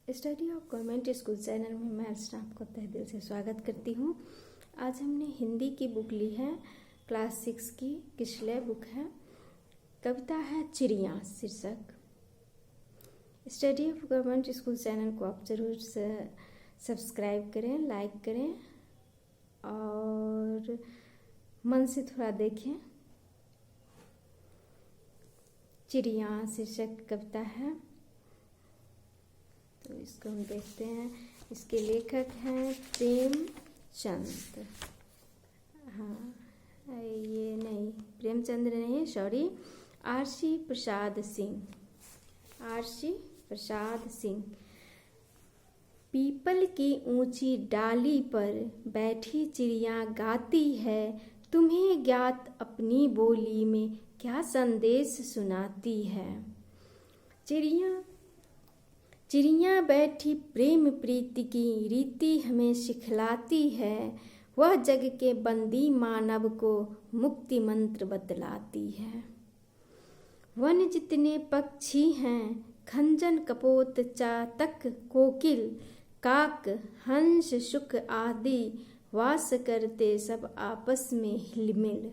Study of government school channel में मैं अर्चना आपको तहे दिल से स्वागत करती हूँ। आज हमने हिंदी की बुक ली है, क्लास 6 की किशलय बुक है। कविता है चिड़िया शीर्षक। Study of government school channel को आप ज़रूर सब्सक्राइब करें, लाइक करें और मन से थोड़ा देखें। चिड़िया शीर्षक कविता है, तो इसको हम देखते हैं। इसके लेखक हैं प्रेमचंद। हाँ, ये नहीं, प्रेमचंद्र नहीं, sorry, RC Prasad Singh. People की ऊंची डाली पर बैठी चिड़िया गाती है, तुम्हें ज्ञात अपनी बोली में क्या संदेश सुनाती है। चिड़िया बैठी प्रेम प्रीति की रीति हमें सिखलाती है, वह जग के बंदी मानव को मुक्ति मंत्र बतलाती है। वन जितने पक्षी हैं, खंजन कपोत चातक कोकिल काक हंस शुक आदि वास करते सब आपस में हिलमिल।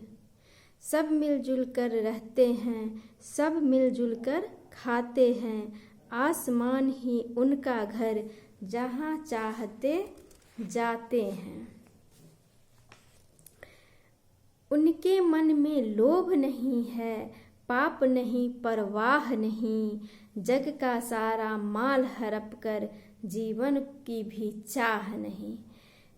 सब मिलजुल कर रहते हैं, सब मिलजुल कर खाते हैं, आसमान ही उनका घर जहाँ चाहते जाते हैं। उनके मन में लोभ नहीं है, पाप नहीं, परवाह नहीं, जग का सारा माल हड़प कर जीवन की भी चाह नहीं।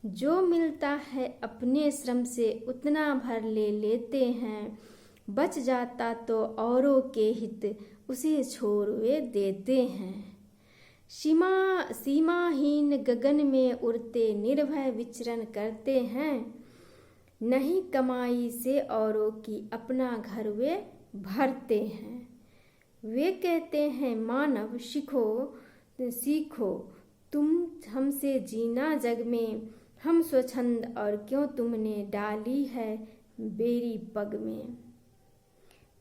जो मिलता है अपने श्रम से उतना भर ले लेते हैं, बच जाता तो औरों के हित उसे छोड़ वे देते हैं। सीमाहीन गगन में उड़ते निर्भय विचरण करते हैं, नहीं कमाई से औरों की अपना घर वे भरते हैं। वे कहते हैं मानव सीखो तुम हमसे जीना जग में, हम स्वच्छंद और क्यों तुमने डाली है बेरी पग में।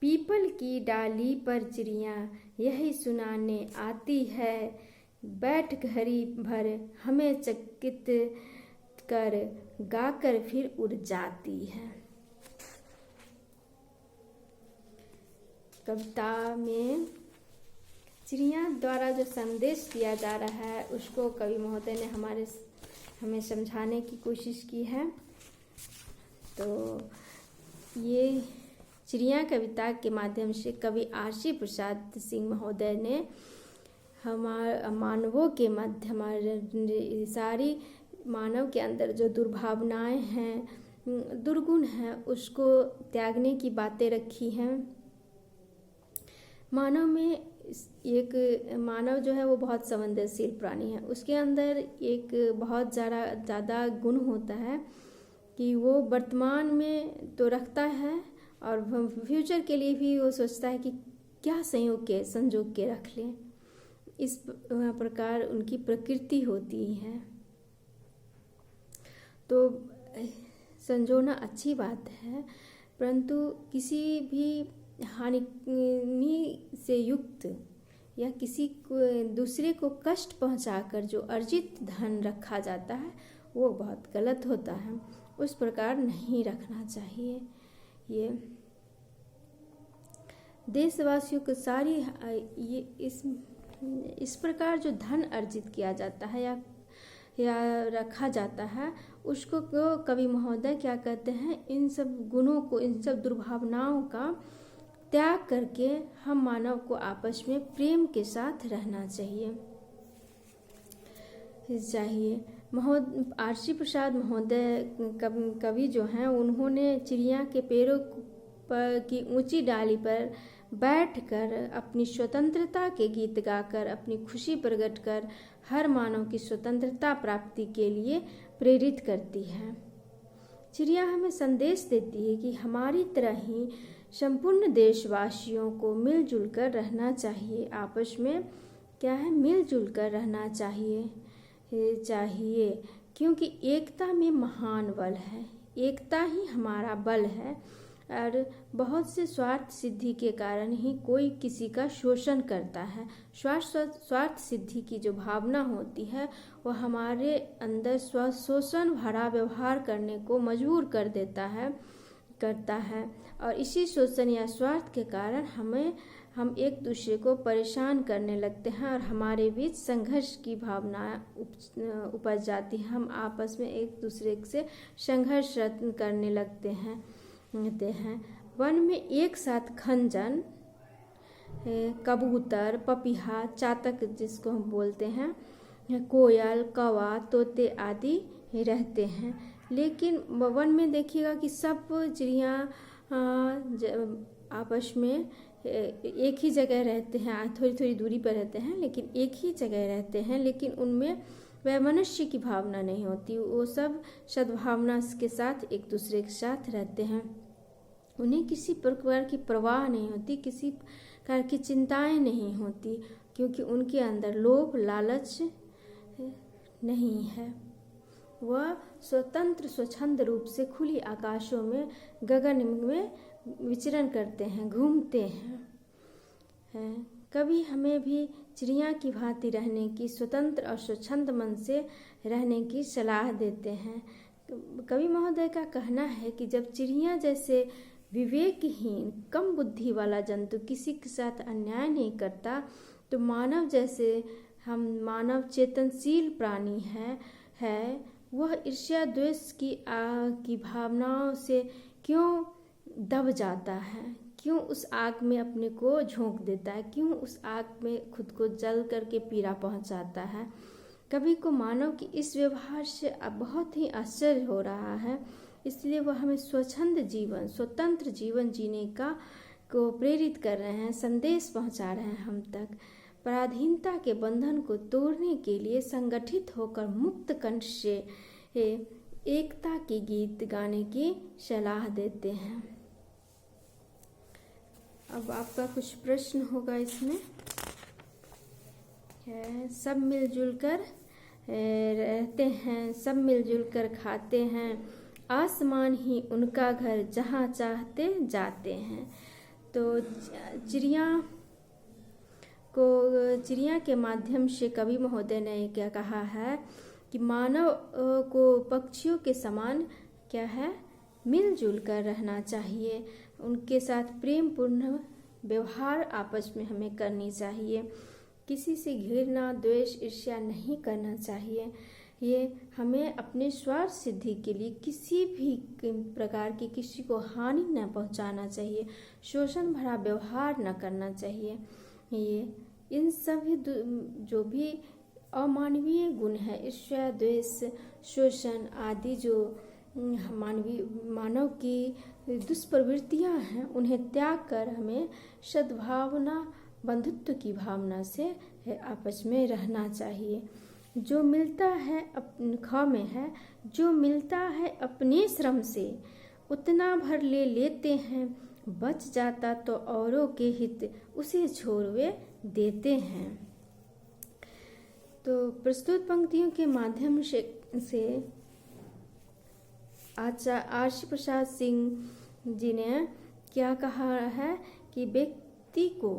पीपल की डाली पर चिड़िया यही सुनाने आती है, बैठ घड़ी भर हमें चकित कर गाकर फिर उड़ जाती है। कविता में चिड़िया द्वारा जो संदेश दिया जा रहा है उसको कवि महोदय ने हमें समझाने की कोशिश की है। तो ये चिड़िया कविता के माध्यम से कवि आरसी प्रसाद सिंह महोदय ने मानवों के मध्य हमारे सारी मानव के अंदर जो दुर्भावनाएं हैं, दुर्गुण हैं, उसको त्यागने की बातें रखी हैं। मानव जो है वो बहुत संवेदनशील प्राणी है। उसके अंदर एक बहुत ज़्यादा गुण होता है कि वो वर्तमान में तो रखता है और फ्यूचर के लिए भी वो सोचता है कि क्या संजोग के रख लें। इस प्रकार उनकी प्रकृति होती है। तो संजोना अच्छी बात है, परंतु किसी भी हानि से युक्त या किसी को दूसरे को कष्ट पहुंचाकर जो अर्जित धन रखा जाता है वो बहुत गलत होता है। उस प्रकार नहीं रखना चाहिए। ये देशवासियों को सारी इस प्रकार जो धन अर्जित किया जाता है या रखा जाता है, उसको कवि महोदय क्या कहते हैं, इन सब गुणों को, इन सब दुर्भावनाओं का त्याग करके हम मानव को आपस में प्रेम के साथ रहना चाहिए। आरसी प्रसाद महोदय कवि जो हैं, उन्होंने चिड़िया के पेड़ों पर की ऊंची डाली पर बैठकर अपनी स्वतंत्रता के गीत गाकर अपनी खुशी प्रकट कर हर मानव की स्वतंत्रता प्राप्ति के लिए प्रेरित करती है। चिड़िया हमें संदेश देती है कि हमारी तरह ही संपूर्ण देशवासियों को मिलजुल कर रहना चाहिए। आपस में क्या है, मिलजुल कर रहना चाहिए, क्योंकि एकता में महान बल है। एकता ही हमारा बल है। और बहुत से स्वार्थ सिद्धि के कारण ही कोई किसी का शोषण करता है। स्वार्थ सिद्धि की जो भावना होती है वह हमारे अंदर शोषण भरा व्यवहार करने को मजबूर करता है और इसी शोषण या स्वार्थ के कारण हम एक दूसरे को परेशान करने लगते हैं और हमारे बीच संघर्ष की भावना उपज जाती है। हम आपस में एक दूसरे से संघर्ष करने लगते हैं। वन में एक साथ खंजन, कबूतर, पपीहा, चातक जिसको हम बोलते हैं, कोयल, कौवा, तोते आदि रहते हैं। लेकिन वन में देखिएगा कि सब चिड़िया आपस में एक ही जगह रहते हैं, थोड़ी थोड़ी दूरी पर रहते हैं लेकिन एक ही जगह रहते हैं, लेकिन उनमें वैमनस्य की भावना नहीं होती। वो सब सद्भावना के साथ एक दूसरे के साथ रहते हैं। उन्हें किसी प्रकार की परवाह नहीं होती, किसी प्रकार की चिंताएं नहीं होती, क्योंकि उनके अंदर लोभ लालच नहीं है। वह स्वतंत्र स्वच्छंद रूप से खुली आकाशों में, गगन में विचरण करते हैं, घूमते हैं। कभी हमें भी चिड़िया की भांति रहने की, स्वतंत्र और स्वच्छंद मन से रहने की सलाह देते हैं। कवि महोदय का कहना है कि जब चिड़िया जैसे विवेकहीन, कम बुद्धि वाला जंतु किसी के साथ अन्याय नहीं करता, तो मानव जैसे मानव चेतनशील प्राणी है वह ईर्ष्या द्वेष की भावनाओं से क्यों दब जाता है, क्यों उस आग में अपने को झोंक देता है, क्यों उस आग में खुद को जल करके पीड़ा पहुंचाता है। कवि को मानव की इस व्यवहार से अब बहुत ही आश्चर्य हो रहा है, इसलिए वह हमें स्वच्छंद जीवन, स्वतंत्र जीवन जीने को प्रेरित कर रहे हैं, संदेश पहुंचा रहे हैं हम तक। पराधीनता के बंधन को तोड़ने के लिए संगठित होकर मुक्त कंठ से एकता के गीत गाने की सलाह देते हैं। अब आपका कुछ प्रश्न होगा इसमें। सब मिलजुल कर रहते हैं, सब मिलजुल कर खाते हैं, आसमान ही उनका घर, जहाँ चाहते जाते हैं। तो चिड़िया के माध्यम से कवि महोदय ने क्या कहा है कि मानव को पक्षियों के समान क्या है, मिलजुल कर रहना चाहिए। उनके साथ प्रेम पूर्ण व्यवहार आपस में हमें करनी चाहिए। किसी से घृणा, द्वेष, ईर्ष्या नहीं करना चाहिए। ये हमें अपने स्वार्थ सिद्धि के लिए किसी भी प्रकार की किसी को हानि न पहुंचाना चाहिए, शोषण भरा व्यवहार न करना चाहिए। ये इन सभी जो भी अमानवीय गुण है, ईर्ष्या, द्वेष, शोषण आदि जो मानव की दुष्प्रवृत्तियां हैं, उन्हें त्याग कर हमें सद्भावना, बंधुत्व की भावना से आपस में रहना चाहिए। जो मिलता है जो मिलता है अपने श्रम से, उतना भर ले लेते हैं, बच जाता तो औरों के हित उसे छोड़वे देते हैं। तो प्रस्तुत पंक्तियों के माध्यम से आर्षि प्रसाद सिंह जी ने क्या कहा है कि व्यक्ति को,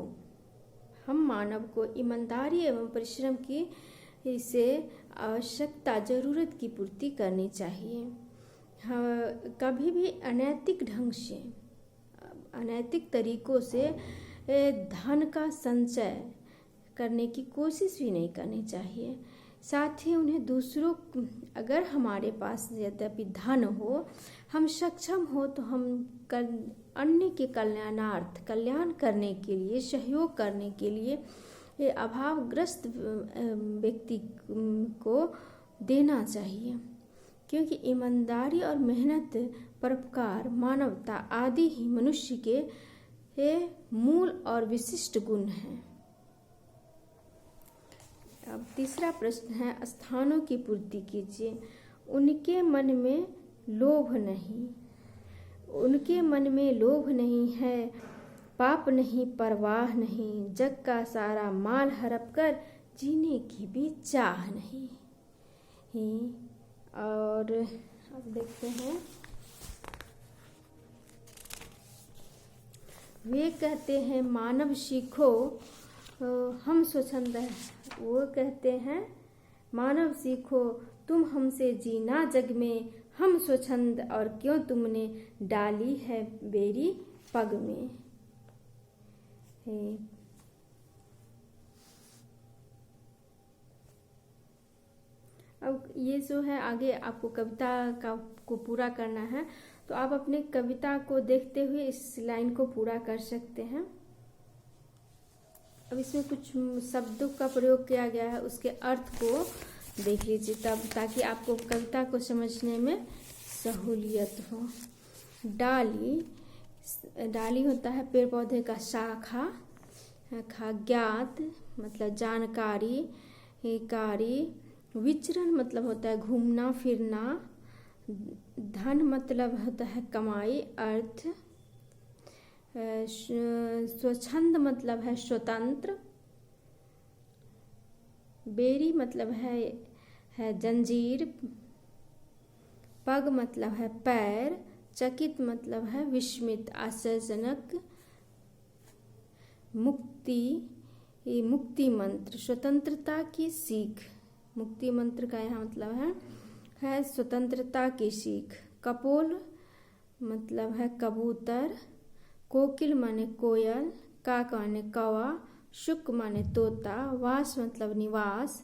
हम मानव को ईमानदारी एवं परिश्रम की से आवश्यकता, जरूरत की पूर्ति करनी चाहिए। कभी भी अनैतिक ढंग से, अनैतिक तरीकों से धन का संचय करने की कोशिश भी नहीं करनी चाहिए। साथ ही उन्हें दूसरों, अगर हमारे पास यद्यपि धन हो, हम सक्षम हो, तो हम अन्य के कल्याणार्थ, कल्याण करने के लिए, सहयोग करने के लिए ये अभावग्रस्त व्यक्ति को देना चाहिए, क्योंकि ईमानदारी और मेहनत, परोपकार, मानवता आदि ही मनुष्य के मूल और विशिष्ट गुण हैं। अब तीसरा प्रश्न है, स्थानों की पूर्ति कीजिए। उनके मन में लोभ नहीं, उनके मन में लोभ नहीं है, पाप नहीं, परवाह नहीं, जग का सारा माल हड़प कर जीने की भी चाह नहीं। और अब देखते हैं वे कहते हैं मानव सीखो हम स्वच्छंद हैं। वो कहते हैं मानव सीखो तुम हमसे जीना जग में, हम स्वच्छंद और क्यों तुमने डाली है बेरी पग में। अब ये जो है आगे आपको कविता को पूरा करना है, तो आप अपने कविता को देखते हुए इस लाइन को पूरा कर सकते हैं। अब इसमें कुछ शब्दों का प्रयोग किया गया है, उसके अर्थ को देख लीजिए तब, ताकि आपको कविता को समझने में सहूलियत हो। डाली होता है पेड़ पौधे का शाखा। ज्ञात मतलब जानकारी, कारी। विचरण मतलब होता है घूमना फिरना। धन मतलब होता है कमाई, अर्थ। स्वच्छंद मतलब है स्वतंत्र। बेरी मतलब है जंजीर। पग मतलब है पैर। चकित मतलब है विस्मित आश्चर्यजनक। मुक्ति मंत्र स्वतंत्रता की सीख। मुक्ति मंत्र का यहाँ मतलब है स्वतंत्रता की सीख। कपोल मतलब है कबूतर। कोकिल माने कोयल। काक माने कौवा। शुक माने तोता। वास मतलब निवास।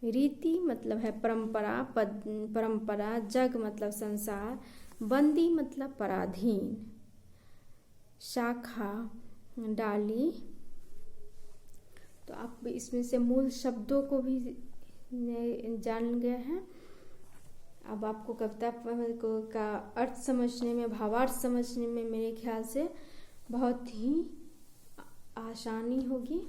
रीति मतलब है परंपरा, परंपरा। जग मतलब संसार। बंदी मतलब पराधीन। शाखा डाली। तो आप इसमें से मूल शब्दों को भी जान गए हैं। अब आपको कविता का अर्थ समझने में, भावार्थ समझने में मेरे ख्याल से बहुत ही आसानी होगी।